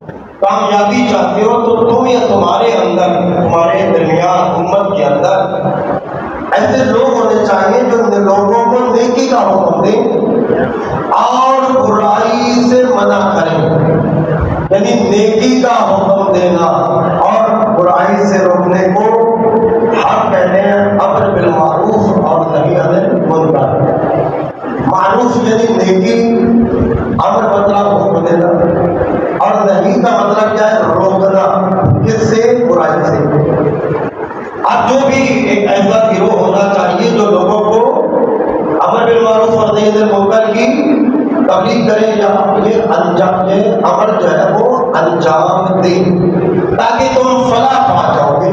کامیابی چاہتے ہو تو تم یا تمہارے اندر، تمہارے درمیان امت کے اندر ایسے لوگ ہونے چاہیے جو لوگوں کو نیکی کا حکم دیں اور برائی سے منع کریں، یعنی نیکی کا حکم دینا اور برائی سے روکنے کو حق کہتے ہیں، امر بالمعروف اور نہی عن المنکر۔ معروف یعنی نیکی، امر مطلب حکم دینا، اور نہی کا مطلب کیا ہے؟ روکنا، کس سے؟ برائی سے۔ اب جو بھی ایک ایسا گروہ ہونا چاہیے جو لوگوں کو امر بالمعروف اور نہی عن المنکر کی تبلیغ کرے یا یہ انجام، یہ امر جو ہے وہ انجام دے، تاکہ تم فلاح پا جاؤ گے،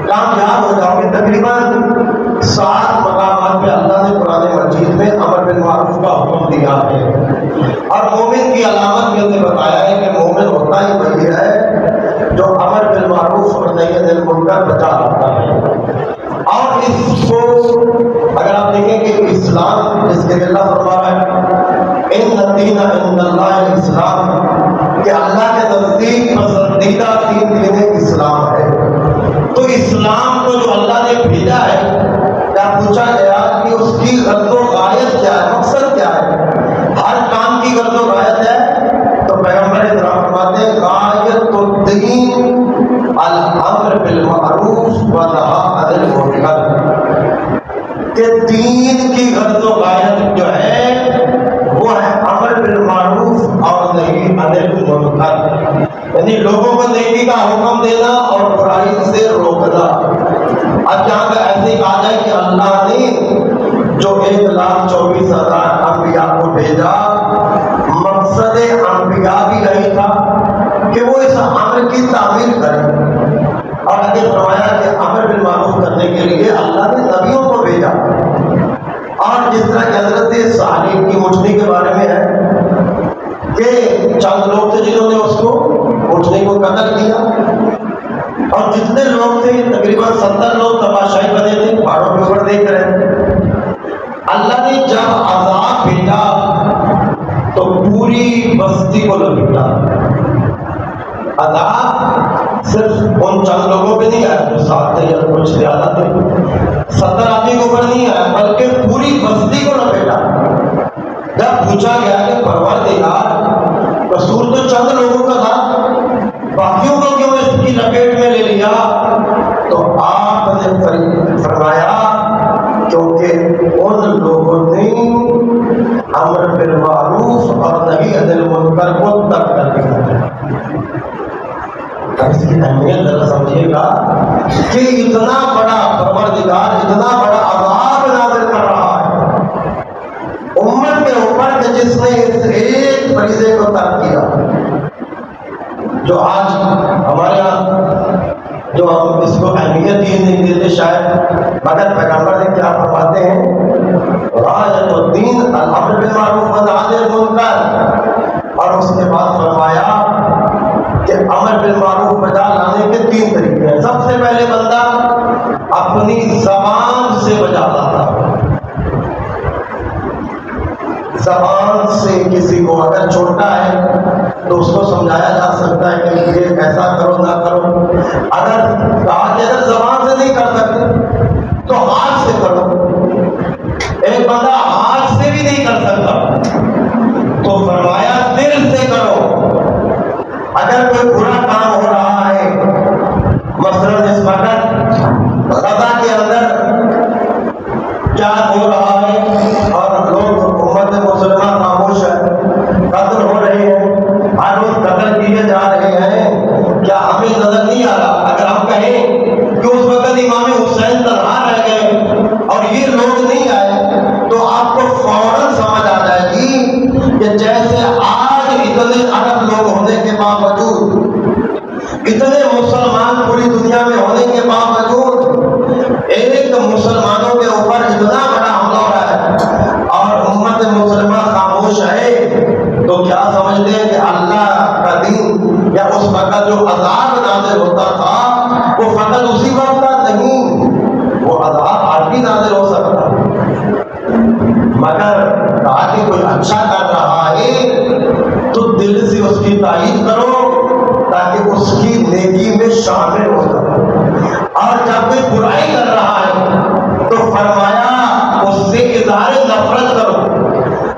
کامیاب ہو جاؤ گے۔ تقریباً 7 مقامات پہ اللہ نے قرآن مجید میں امر بالمعروف کا حکم دیا ہے، اور مومن کی علامت میں نے بتایا ہے کہ مومن ہوتا ہی وہی ہے جو امر بالمعروف اور نہی عن المنکر بچا رکھتا ہے۔ اور اس کو اگر آپ دیکھیں کہ اسلام، جس کے اللہ فرما رہا ہے ان الدین عند اللہ الاسلام، کہ اللہ کے نزدیک پسندیدہ دین اسلام ہے، تو اسلام کو جو اللہ نے بھیجا ہے، کیا پوچھا گیا کہ اس کی غرض و غایت کیا ہے، مقصد کیا ہے؟ ہر کام کی غرض و غایت ہے، تو پیغمبر اکرام فرماتے ہیں غایت الدین الامر بالمعروف ونہی عن المنکر، کہ دین کی غرض و غایت جو ہے وہ ہے امر بالمعروف اور نہی عن المنکر، یعنی لوگوں کو نیکی کا حکم دینا اور برائی سے روکنا۔ اب جہاں پہ ایسے کہا جائے کہ اللہ نے جو 1,24,000 انبیاء کو بھیجا، مقصد انبیاء بھی نہیں تھا کہ وہ اس امر کی تعمیل کریں، اور آگے فرمایا کہ امر بالمعروف کرنے کے لیے اللہ نے نبیوں کو بھیجا۔ اور جس طرح کہ حضرت صالح کی اونٹنی کے بارے میں ہے کہ چند لوگ تھے جنہوں نے اس کو اونٹنی کو قتل کیا، اور جتنے لوگ تھے تقریباً 70 لوگ تماشائی بنے تھے، پہاڑوں کے اوپر دیکھ رہے تھے۔ اللہ نے جب عذاب بھیجا تو پوری بستی کو لپیٹا۔ عذاب صرف ان چند لوگوں پہ نہیں آیا جو 7 تھے یا کچھ زیادہ تھے، 70 آدمی کے اوپر نہیں آیا، بلکہ پوری بستی کو لپیٹا۔ جب پوچھا گیا کہ پروردگار، قصور تو چند لوگوں کا تھا، باقیوں کو کیوں اس کی لپیٹ میں لے لیا؟ تو آپ نے فرمایا کیونکہ ان لوگوں نے امر بالمعروف اور نہی عن المنکر کو ترک کر دیا۔ اس کی اہمیت ذرا سمجھیے گا کہ اتنا بڑا پروردگار اتنا بڑا عذاب نازل کر رہا ہے امت کے اوپر کہ جس نے اس ایک فریضے کو ترک کیا۔ جو آج ہمارے یہاں جو ہم اس کو اہمیت ہی نہیں دیتے شاید، مگر پیغمبر نے کیا فرماتے ہیں؟ غایت الدین الامر بالمعروف ونہی عن المنکر، اور اس کے بعد فرمایا کہ امر بالمعروف بجا لانے کے 3 طریقے ہیں۔ سب سے پہلے بندہ اپنی زبان سے بجا لاتا ہے، زبان سے کسی کو اگر چھوٹا ہے تو اس کو سمجھایا جا سکتا ہے کہ یہ ایسا کرو نہ کرو، اگر کہا کہ اگر زبان سے نہیں کر سکتے تو ہاتھ سے کرو۔ ایک بندہ ہاتھ سے بھی نہیں کر سکتا تو فرمایا دل سے کرو۔ اگر کوئی برا کام ہو رہا ہے، مثلاً اس وقت غزہ کے اندر کیا ہو رہا ہے اور لوگ امت مسلمہ خاموش ہے، قتل ہو رہے ہیں، ہر روز قتل کیے جا رہے ہیں، کیا ہمیں نظر نہیں آ رہا؟ اگر ہم کہیں کہ اس وقت امام حسین تنہا رہ گئے اور یہ لوگ نہیں آئے تو آپ کو فوراً سمجھ آ جائے گی کہ جیسے آج اتنے ارب لوگ ہونے کے باوجود، اتنے مسلمان پوری دنیا میں ہونے کے باوجود ایک مسلمانوں کے اوپر اتنا بڑا حملہ ہو رہا ہے اور امت مسلمہ خاموش ہے، تو کیا سمجھتے ہیں کہ اللہ کا دین یا اس وقت جو عذاب نازل ہوتا تھا وہ فقط اسی وقت کا نہیں، وہ عذاب آج بھی نازل ہو سکتا، مگر کہا کہ کوئی اچھا کر رہا ہے تو دل سے اس کی تعریف کرو اس کی نیکی میں شامل ہو جاؤ، اور جب کوئی برائی کر رہا ہے تو فرمایا اس سے اظہار نفرت کرو۔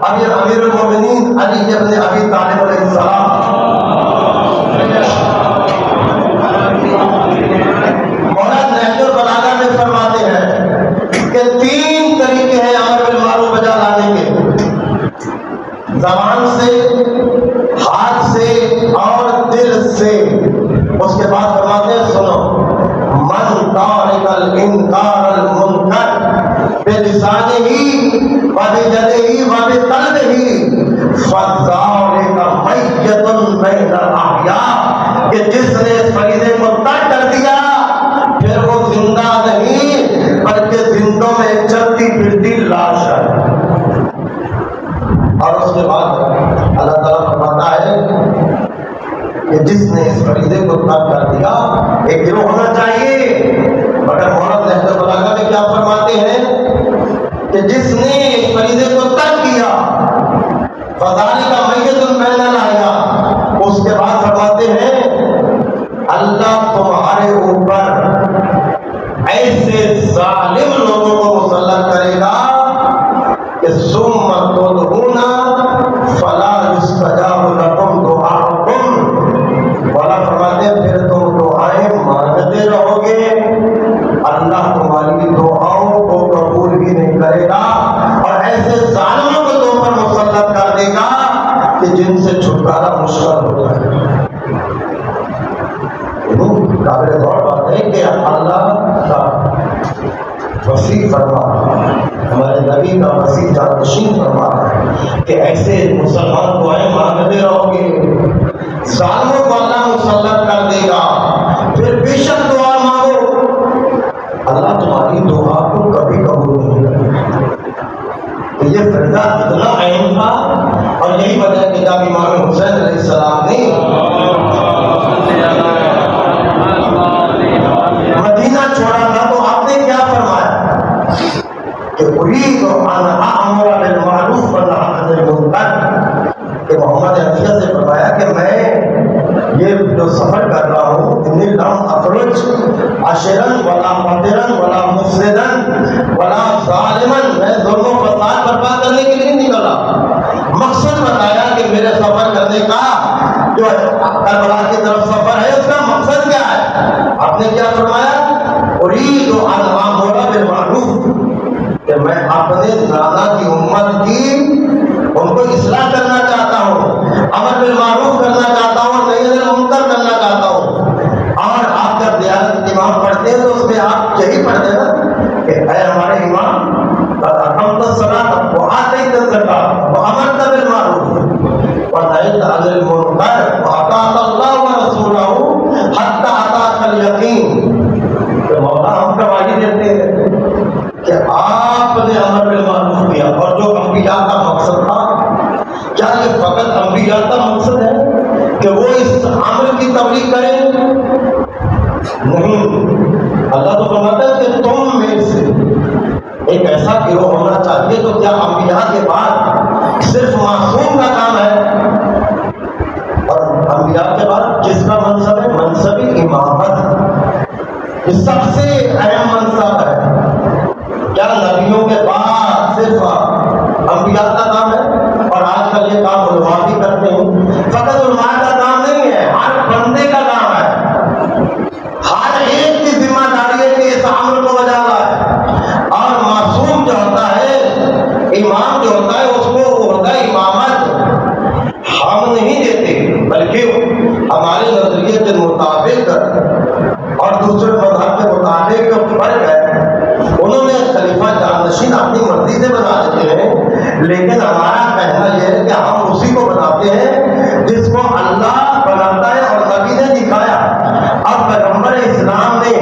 اب یہ امیر المومنین علی ابن ابی طالب علیہ السلام مولانا نہج البلاغہ میں فرماتے ہیں کہ 3 طریقے ہیں امر بالمعروف بجا لانے کے، زبان سے، ہاتھ سے اور دل سے۔ اس کے بعد فرماتے ہیں سنو، من تارک الانکار المنکر بلسانہ وبیدہ وبقلبہ فذلک میت بین الاحیاء، کہ جس نے اس فریضے کو ترک کر دیا پھر وہ زندہ نہیں بلکہ زندوں میں ایک چلتی پھرتی لاش ہے۔ اور اس کے بعد اللہ تعالیٰ فرماتا ہے کہ جس نے اس فریضے کو ترک کر دیا ایک گروہ ہونا چاہیے، مگر مولانا نہج البلاغہ میں کیا فرماتے ہیں کہ جس نے اس فریضے کو ترک کیا فذلک میت بین الاحیاء، اس کے بعد فرماتے ہیں اللہ تمہارے اوپر ایسے ظالم لوگوں کو مسلط کرے گا کہ ثم تدعون فلا یستجاب لکم دعاؤکم، مولا فرماتے ہیں پھر تم دعائیں مانگتے رہو گے، اللہ تمہاری دعاؤں کو قبول بھی نہیں کرے گا، اور ایسے ظالموں کو تم پر مسلط کر دے گا کہ جن سے چھٹکارا مشکل ہو جائے۔ قابل غور بات ہے کہ اللہ کا وسیع فرما، ہمارے نبی کا وسیع جانشین فرما ہے کہ ایسے مسلمان دعائیں مانگتے رہو گے، ظالموں کو اللہ مسلط کر دے گا، پھر بے شک دعا مانگو اللہ تمہاری دعا کو کبھی قبول نہیں کرے۔ تو یہ فریضہ اتنا اہم تھا، اور یہی وجہ ہے کہ جب امام حسین علیہ السلام نے مدینہ چھوڑا تھا تو آپ نے کیا فرمایا کہ اريد ان اامر بالمعروف وانهى عن المنکر، کہ محمد عرفیہ سے فرمایا کہ میں یہ جو سفر کر رہا ہوں انی لم اخرج عشرا ولا قدرا ولا مفسدا ولا ظالما، میں ظلم و فساد برپا کرنے کے لیے نکلا، مقصد بتایا کہ میرے سفر کرنے کا جو کربلا کی طرف سفر ہے اس کا مقصد کیا ہے۔ آپ نے کیا فرمایا اريد ان اامر بالمعروف، کہ میں اپنے نانا کی امت کی ان کو اصلاح کرنا چاہتا ہوں، امر بالمعروف کرنا چاہتا ہوں، نہی عن المنکر کرنا چاہتا ہوں۔ اور آپ جب دیانت امام پڑھتے ہیں تو اس میں آپ یہی پڑھتے ہیں نا کہ اے ہمارے امام اقمت الصلاۃ وآتیت الزکاۃ وامرت بالمعروف ونہیت عن المنکر واطعت اللہ ورسولہ حتی اتاک الیقین، کہ مولا ہم گواہی دیتے ہیں کہ آپ نے امر بالمعروف کیا، اور جو انبیاء کا مقصد تھا، کیا یہ فقط انبیاء کا مقصد ہے کہ وہ اس عمل کی تبلیغ کریں؟ نہیں، اللہ تو فرماتا ہے کہ تم میں سے ایک ایسا گروہ ہونا چاہیے تو کیا انبیاء کے بعد صرف معصوم کا کام ہے، اور انبیاء کے بعد کس کا منصب ہے؟ منصب امامت، یہ سب سے اہم منصب ہے۔ کیا نبیوں کے بعد صرف انبیاء کا کام ہے؟ اور آج کل یہ کام علماء بھی کرتے ہیں، فقط علماء کا کام نہیں ہے، ہر بندے کا کام ہے، ہر ایک کی ذمہ داری ہے کہ اس عمل کو بجا لائے۔ اور معصوم جو ہوتا ہے، امام جو ہوتا ہے، اس کو وہ ہوتا ہے امامت، ہم نہیں دیتے بلکہ ہمارے نظریے کے مطابق اور دوسرے مذہب کے مطابق فرق ہے، انہوں نے خلیفہ جانشین اپنی مرضی سے بنا دیتے ہیں، لیکن ہمارا کہنا یہ ہے کہ ہم اسی کو بناتے ہیں جس کو اللہ بناتا ہے اور نبی نے دکھایا۔ اب پیغمبر اسلام نے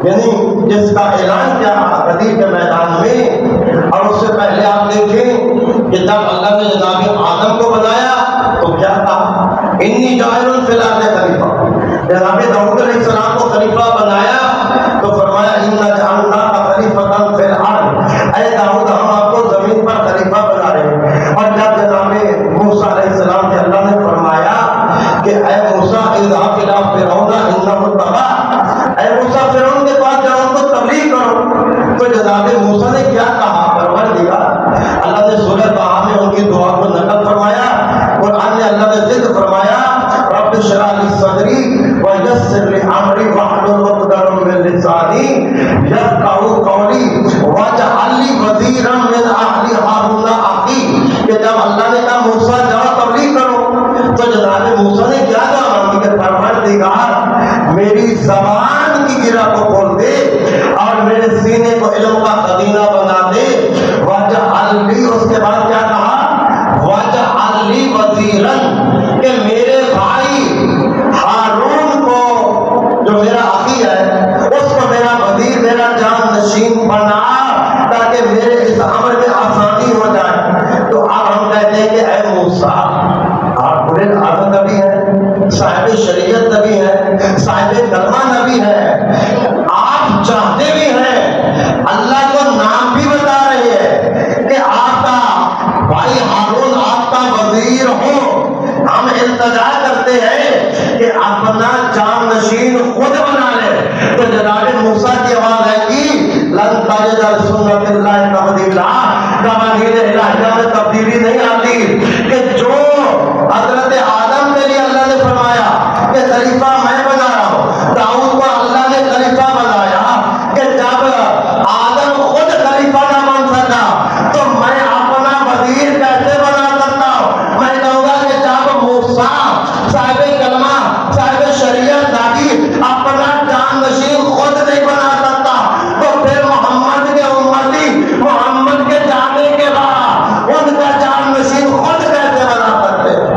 یعنی جس کا اعلان کیا غدیر کے میدان میں، اور اس سے پہلے آپ دیکھیں کہ جب اللہ نے جناب آدم کو بنایا تو کیا کہا انی جاعل فی الارض خلیفہ، جناب داؤد علیہ السلام کو خلیفہ بنایا تو فرمایا انا جعلناک خلیفۃ فی الارض، اے داؤد ہم آپ کو زمین پر خلیفہ بنا رہے ہیں۔ اور جب جناب موسیٰ علیہ السلام سے اللہ نے فرمایا کہ اے موسیٰ اذهب فرعون انه طغى، اے موسیٰ فرعون کے پاس جاؤ، ان کو تبلیغ کرو۔ تو جناب موسیٰ نے کیا کہا؟ پروردگار، اللہ نے سورہ طٰہٰ میں ان کی دعا کو نقل فرمایا، قرآن میں اللہ نے ذکر فرمایا رب اشرح لی صدری ویسر لی امری واحلل عقدۃ من لسانی یفقهوا قولی واجعل لی وزیرا من اہلی ہارون اخی، کہ جب اللہ نے کہا موسیٰ جاؤ تبلیغ کرو، تو جناب موسیٰ نے کیا کہا کہ پروردگار میری زبان کی گرہ کو کھول دے اور میرے سینے کو علم کا خزینہ بنا دے، واجعل لی، اس کے بعد کیا کہا؟ واجعل لی وزیرا، کہ میرے بھائی ہارون کو جو میرا اخی ہے اس کو میرا وزیر، میرا جان نشین بنا تاکہ میرے اس عمل میں آسانی ہو جائے۔ تو اب ہم کہتے ہیں کہ اے موسیٰ، آپ بڑے اعظم نبی ہیں، صاحب شریعت نبی ہے، صاحب کلمہ نبی ہے، آپ چاہتے بھی ہیں، اللہ کو نام بھی بتا رہے ہیں کہ آپ کا بھائی ہارون آپ کا وزیر ہو، ہم التجا کرتے ہیں کہ اپنا جان نشین خود بنا لے۔ تو جناب موسیٰ کی آواز ہے کہ لن تجد لسنت اللہ تبدیلا، قوانین الہیہ میں تبدیلی نہیں آتی، کہ جو حضرت آدم کے لیے اللہ نے فرمایا کہ خلیفہ میں بنا رہا ہوں، داؤد کو اللہ نے خلیفہ بنایا، کہ جب آدم خود خلیفہ نہ بن سکا تو میں اپنا وزیر کیسے بنا سکتا ہوں؟ میں کہوں گا کہ جب موسیٰ صاحب کلمہ صاحب شریعت نبی اپنا جان نشین خود نہیں بنا سکتا، تو پھر محمد کے امتی محمد کے جانے کے بعد ان کا جان نشین خود کیسے بنا سکتے ہیں؟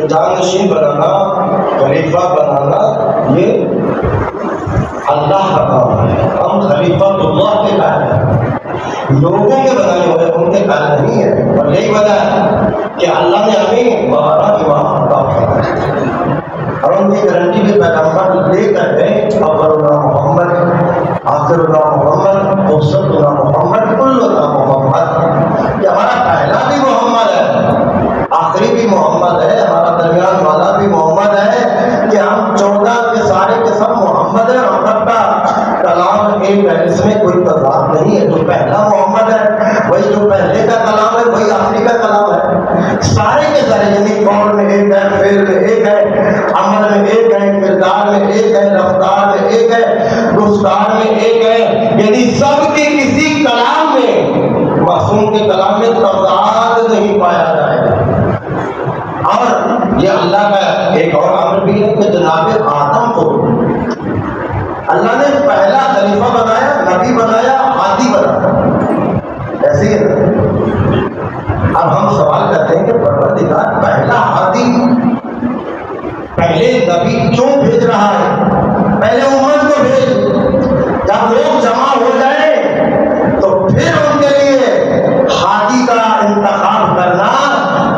جان نشین بنانا، خلیفہ بنانا، یہ اللہ کا کام ہے، ہم خلیفہ اللہ کے قائل ہیں، لوگوں کے بنانے والے ان کے قائل نہیں ہے۔ اور یہی وجہ ہے کہ اللہ نے ہمیں 12 امام عطا کیے اور ان کی گارنٹی بھی پیغمبر لے کر گئے، اولنا محمد، آخرنا محمد، اوسطنا محمد، کلنا محمد، کہ ہمارا پہلا بھی محمد ہے، آخری بھی محمد ہے، ہمارا درمیان والا بھی محمد ہے، کہ ہم 14 کے سارے کے سب محمد ہیں، ہم سب کا کلام ایک ہے، اس میں کوئی تضاد نہیں ہے۔ جو پہلا محمد ہے وہی جو پہلے کا کلام ہے وہی آخری کا کلام ہے، سارے کے سارے، یعنی قول میں ایک ہے، فعل میں ایک ہے، عمل میں ایک ہے، کردار میں ایک ہے، رفتار میں ایک ہے، گفتار میں ایک ہے، یعنی سب کے کسی کلام میں، معصوم کے کلام میں تضاد نہیں پایا جائے گا۔ اور یہ اللہ کا ایک اور امر بھی ہے کہ جناب آدم کو اللہ نے پہلا خلیفہ بنایا، نبی بنایا، ہادی بنایا، ایسے ہی اب ہم سوال کرتے ہیں کہ پروردگار پہلا ہادی پہلے نبی کیوں بھیج رہا ہے؟ پہلے امت کو بھیج، جب لوگ جمع ہو جائیں تو پھر ان کے لیے ہادی کا انتخاب کرنا،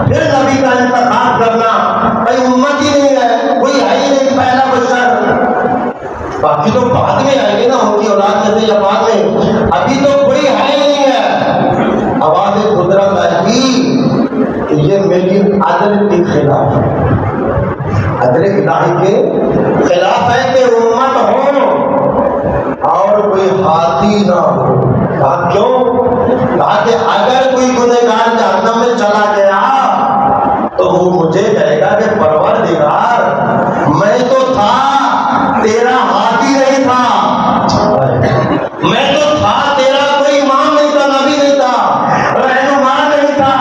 پھر نبی کا انتخاب کرنا۔ بھائی امت ہی نہیں ہے، کوئی ہے ہی نہیں پہلا بشر، باقی تو بعد میں آئیں گے نا، ان کی اولاد میں سے یا بعد میں، ابھی تو کوئی ہے ہی نہیں ہے۔ آواز قدرت آئی کہ یہ میری عدل کے خلاف ہے، عدل الہی کے خلاف ہے کہ امت ہو اور کوئی ہاتھی نہ ہو۔ کہا کیوں؟ کہا کہ اگر کوئی گنہگار جہنم میں چلا گیا تو وہ مجھے کہے گا کہ پروردگار میں تو تھا، تیرا ہاتھی نہیں تھا، میں تو تھا، تیرا کوئی امام نہیں تھا، نبی نہیں تھا، رہنما نہیں تھا۔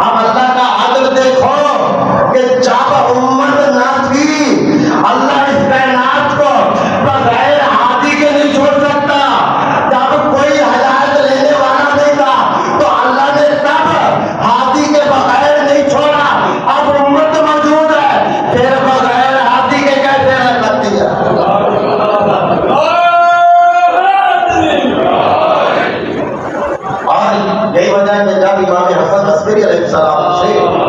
اب اللہ کا عدل دیکھو کہ جب امت نہ تھی، اللہ اس کائنات کو بغیر ہاتھی کے نہیں چھوڑ سکتا، جب کوئی ہدایت لینے والا نہیں تھا تو اللہ نے تب ہاتھی کے بغیر نہیں چھوڑا۔ اب امت موجود ہے، پھر بغیر ہاتھی کے کیسے رہ سکتی ہے؟ اور یہی وجہ ہے کہ جب امام حسن عسکری علیہ السلام سے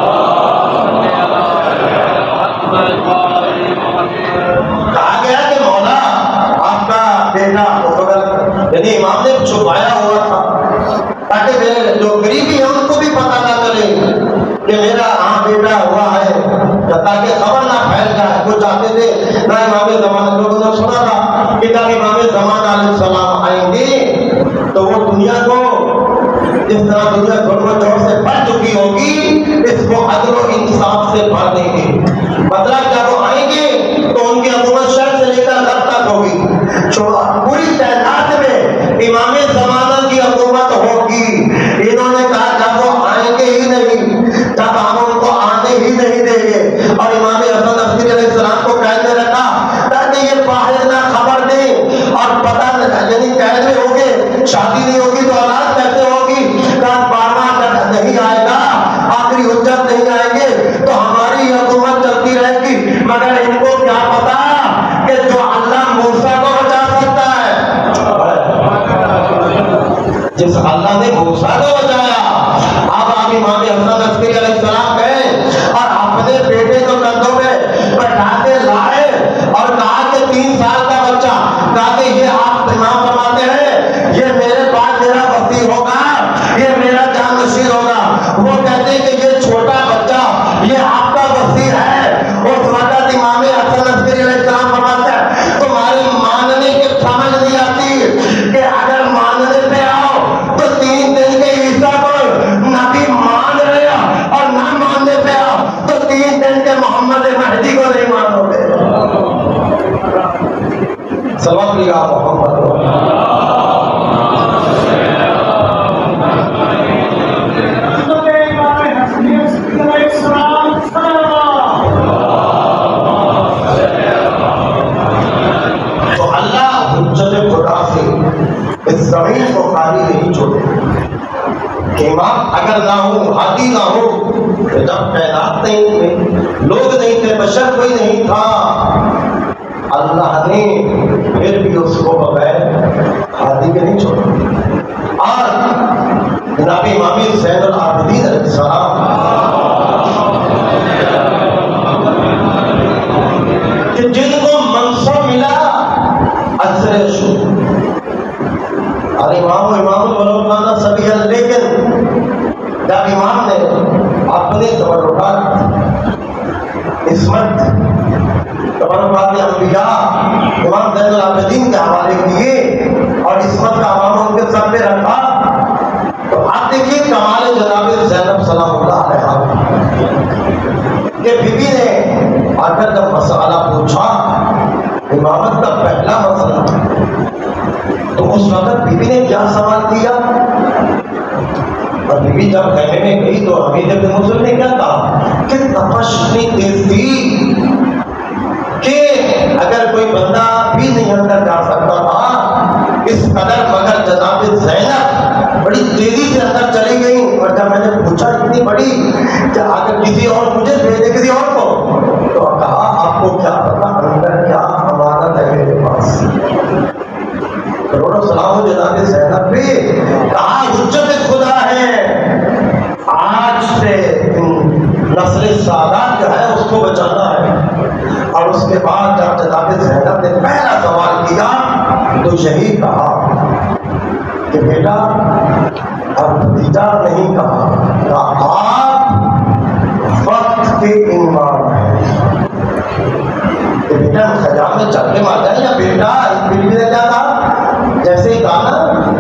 جس طرح دنیا ظلم و جور سے بڑھ چکی ہوگی، اس کو عدل و انصاف سے بھر دیں گے۔ مطلب جب وہ آئیں گے تو ان کی حکومت شرق سے لے کر غرب تک ہوگی، پوری تعداد میں امام زمانہ کی حکومت ہوگی۔ انہوں نے کہا جب وہ آئیں گے ہی نہیں، جب ہم ان کو آنے ہی نہیں دیں گے، اور امام حسن عسکری علیہ السلام کو قید میں رکھا تاکہ یہ باہر نہ خبر دیں اور پتہ نہ، یعنی قید میں ہوگے، شادی نہیں ہوگی تو اولاد کیسے ہوگی؟ کہا بارہواں تک نہیں آئے گا، آخری حجت نہیں آئیں گے تو ہماری حکومت چلتی رہے گی۔ مگر ان کو کیا پتا کہ جو اللہ موسیٰ کو بچا سکتا ہے، جس اللہ نے موسیٰ کو بچایا، اب آپ امام حسن عسکری علیہ السلام گئے اور اپنے بیٹے کو کندھوں میں بٹھا کے لائے اور کہا کہ 3 سال کا بچہ، کہا کہ یہ آپ امام فرماتے ہیں یہ میرے بعد میرا وصی ہوگا، یہ میرا جانشین ہوگا۔ وہ کہتے ہیں کہ یہ چھوٹا بچہ یہ آپ کا وصی ہے۔ اس وقت امام حسن عسکری علیہ السلام فرماتے ہیں تمہارے ماننے کی سمجھ نہیں آتی کہ اگر ماننے پہ آؤ تو 3 دن کے عیسیٰ کو نبی مان رہے ہو، اور نہ ماننے پہ آؤ تو 3 دن کے محمد مہدی کو نہیں مانو گے۔ سبق لیا محمد تو اللہ حجت خدا سے اس زمین کو خالی نہیں چھوڑے کہ امام اگر نہ ہو، ہادی نہ ہو، جب کائنات نہیں تھے، لوگ نہیں تھے، بشر کوئی نہیں تھا، اللہ نے پھر بھی اس کو بغیر ہادی کے نہیں چھوڑا۔ اور جناب امام زین العابدین علیہ السلام کہ جن کو منصب ملا اثر شد امام الملوک سبھی، لیکن جب امام نے اپنے تبرکات عصمت تبرکات انبیاء امام زین العابدین کے حوالے کیے اور عصمت کا امام ان کے سر پہ رکھا، تو آپ دیکھیے کمال جناب زینب سلام اللہ علیہا کہ بی بی نے آ کر جب مسئلہ پوچھا، امامت کا پہلا مسئلہ، تو اس وقت بی بی نے کیا سوال کیا؟ اور بی بی جب خیمے میں گئی تو حمید بن مسلم نے کیا کہا کہ تپش اتنی تیز تھی کہ اگر کوئی بندہ بھی نہیں اندر جا سکتا تھا، اس قدر، مگر جناب زینب بڑی تیزی سے اندر چلی گئی۔ اور جب میں نے پوچھا اتنی بڑی کہ اگر کسی اور مجھے بھیجے کسی اور کو، تو کہا آپ کو کیا پتا اندر کیا امانت ہے میرے پاس۔ کروڑوں سلام جناب زینب پہ، کہا حجت خدا ہے، آج سے نسل سادات جو ہے اس کو بچانا ہے۔ اور اس کے بعد جب جناب زینب نے پہلا سوال کیا تو یہی کہا کہ بیٹا، اور بھتیجا نہیں کہا، آپ وقت کے امام ہیں، کہ بیٹا خیام میں چل کے مار جائیں، یا بیٹا بیٹی نے کیا کہا، جیسے ہی کہا نا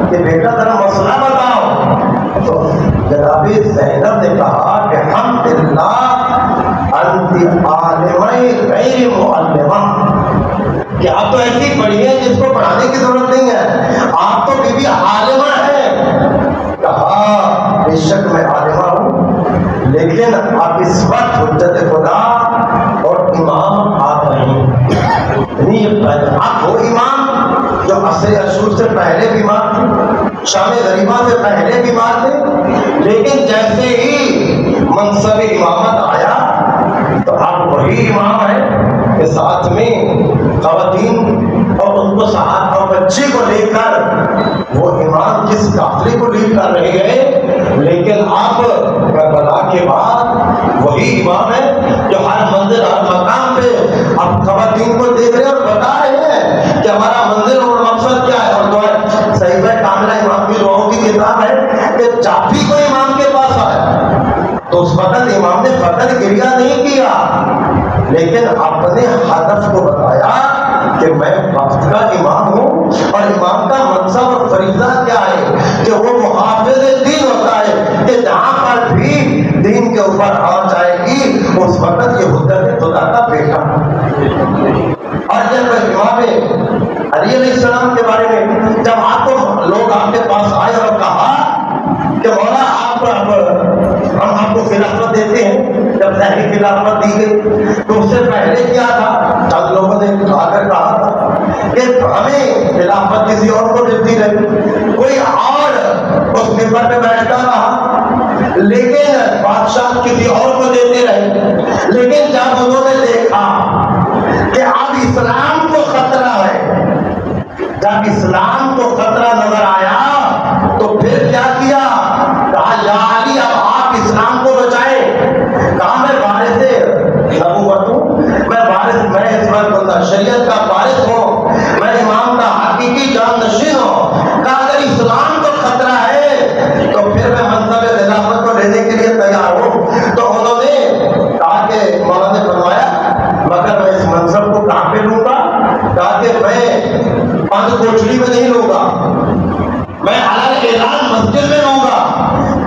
کہ بیٹا ذرا مسئلہ بتاؤ، تو جناب زینب نے کہا کہ الحمدللہ انت عالمہ غیر معلمہ، کہ آپ تو ایسی پڑھی ہے جس کو پڑھانے کی ضرورت نہیں ہے، آپ تو بی بی عالمہ ہے۔ کہا بے شک میں عالمہ ہوں، لیکن آپ اس وقت حجت خدا اور امام آپ نہیں، یعنی آپ وہ امام جو عصر اشور سے پہلے بیمار تھے، شام غریبہ سے پہلے بیمار تھے، لیکن جیسے ہی منصب امامت آیا تو آپ وہی امام ہیں کہ ساتھ میں خواتین اور ان کو ساتھ اور بچے کو لے کر وہ امام جس قافلے کو لیڈ کر رہے ہیں، لیکن آپ کربلا کے بعد وہی امام ہے جو ہر منزل ہر مقام پہ اب خواتین کو دیکھ رہے ہیں اور بتا رہے ہیں کہ ہمارا منزل اور مقصد کیا ہے۔ اور جو ہے صحیفہ کاملہ امام کی دعاؤں کی کتاب ہے کہ جب بھی کوئی امام کے پاس آئے تو اس وقت امام نے فقط گریہ نہیں کیا، لیکن اپنے ہدف کو بتایا کہ میں وقت کا امام ہوں، اور امام کا منصب اور فریضہ کیا ہے کہ وہ محافظ دین ہوتا ہے، کہ جہاں پر بھی دین کے اوپر آ جائے گی اس وقت یہ حجت خدا کا بیٹا۔ اور جب امام علی علیہ السلام کے بارے میں جب آپ کو لوگ آپ کے پاس آئے اور کہا کہ مولا ہم آپ کو خلافت دیتے ہیں، جب ظاہری خلافت دی گئی تو اس سے پہلے کیا تھا؟ چند لوگوں نے آ کر کہا تھا کہ ہمیں خلافت کسی اور کو دیتی رہی، کوئی اور اس منبر پہ بیٹھتا رہا، لیکن بادشاہ کسی اور کو دیتے رہے۔ لیکن جب انہوں نے دیکھا کہ اب اسلام کو خطرہ ہے، جب اسلام کو خطرہ نظر آیا تو پھر کیا کیا؟ کہا یا علی اب آپ اسلام کو بچائیں۔ کہا میں وارث نبوت ہوں، میں اس وقت شریعت کا وارث ہوں، میں امام کا حقیقی جانشین ہوں۔ کہا اگر اسلام کو خطرہ ہے تو پھر میں منصب خلافت کو لینے کے لیے تیار ہوں۔ تو انہوں نے کہا کہ مولا نے فرمایا مگر میں اس منصب کو کہاں پہ لوں گا؟ کہا کہ میں بند کوٹری میں نہیں لوں گا، میں علن اعلان مسجد میں لوں گا۔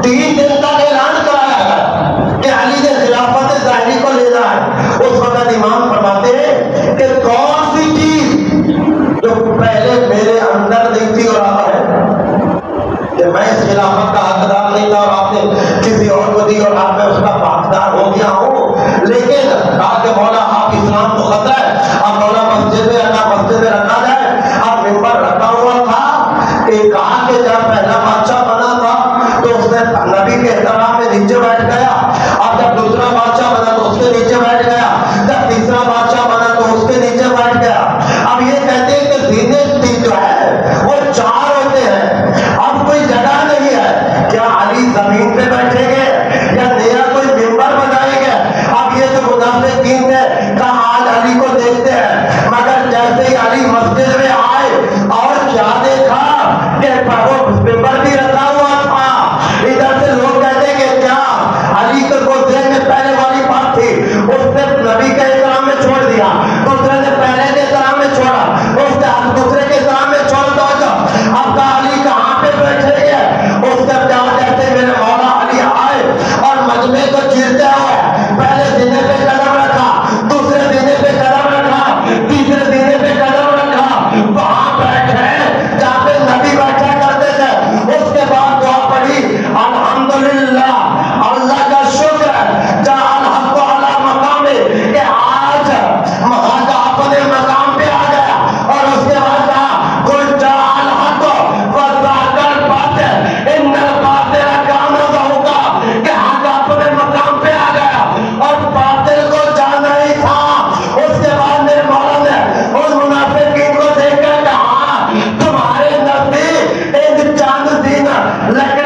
3 دن تک اعلان کرایا گیا کہ علی نے خلافت ظاہری کو لینا ہے۔ اس وقت امام فرماتے ہیں کہ کون سی چیز جو پہلے میرے اندر نہیں تھی اور اب ہے، کہ میں اس خلافت کا حقدار نہیں تھا اور آپ نے کسی اور کو دی اور آپ میں اس کا حقدار ہو گیا ہوں، لیکن کہا کہ مولا آپ اسلام کو خطرہ ہے، اب مولا مسجد میں رکھا جائے۔ اب منبر رکھا ہوا تھا کہ کہا کہ جب پہلا بادشاہ بنا تھا تو اس نے نبی کے احترام میں نیچے بیٹھ گیا، اور جب دوسرا بادشاہ بنا تو اس کے نیچے بیٹھ گیا، جب تیسرا بادشاہ بنا تو اس کے نیچے بیٹھ گیا۔ اب یہ کہتے ہیں کہ دین جو ہے وہ 4 ہوتے ہیں، اب کوئی جگہ نہیں ہے، کیا علی زمین پہ بیٹھیں گے یا نیا کوئی منبر بنائیں گے؟ اب یہ جو منافقین تھے کہا آج علی کو دیکھتے ہیں، مگر جیسے ہی علی مسجد میں آئے اور کیا دیکھا کہ وہ منبر بھی رکھا ہوا تھا۔ ادھر سے لوگ کہتے ہیں کہ کیا علی کو ذہن میں پہلے والی بات تھی، اس نے نبی کے احترام میں چھوڑ دیا، دوسرے نے پہلے کے احترام میں چھوڑا، اس نے دوسرے کے احترام میں چھوڑ دو۔ اب کا علی کہاں پہ بیٹھے گے؟ اس کے کیا کہتے میرے مولا علی آئے اور مجمع کو چیرتے ہوئے پہلے سینے پہ قدم رکھا، دوسرے سینے پہ قدم رکھا، تیسرے سینے پہ قدم رکھا، وہاں بیٹھے جہاں پہ نبی بیٹھا کرتے تھے۔ اس کے بعد دعا پڑھی الحمدللہ، اللہ کا شکر ہے جہاں الحق علی مقام، کہ آج وہاں کا اپنے مقام پہ آ گیا۔ اور اس کے بعد کہا کل جاء الحق وزهق الباطل ان الباطل کان زهوقا، کہ حق اپنے مقام پہ آ گیا اور باطل کو جانا ہی تھا۔ اس کے بعد میرے مولا نے ان منافقین کو دیکھ کر کہا تمہارے نزدیک ایک چاند دین لگ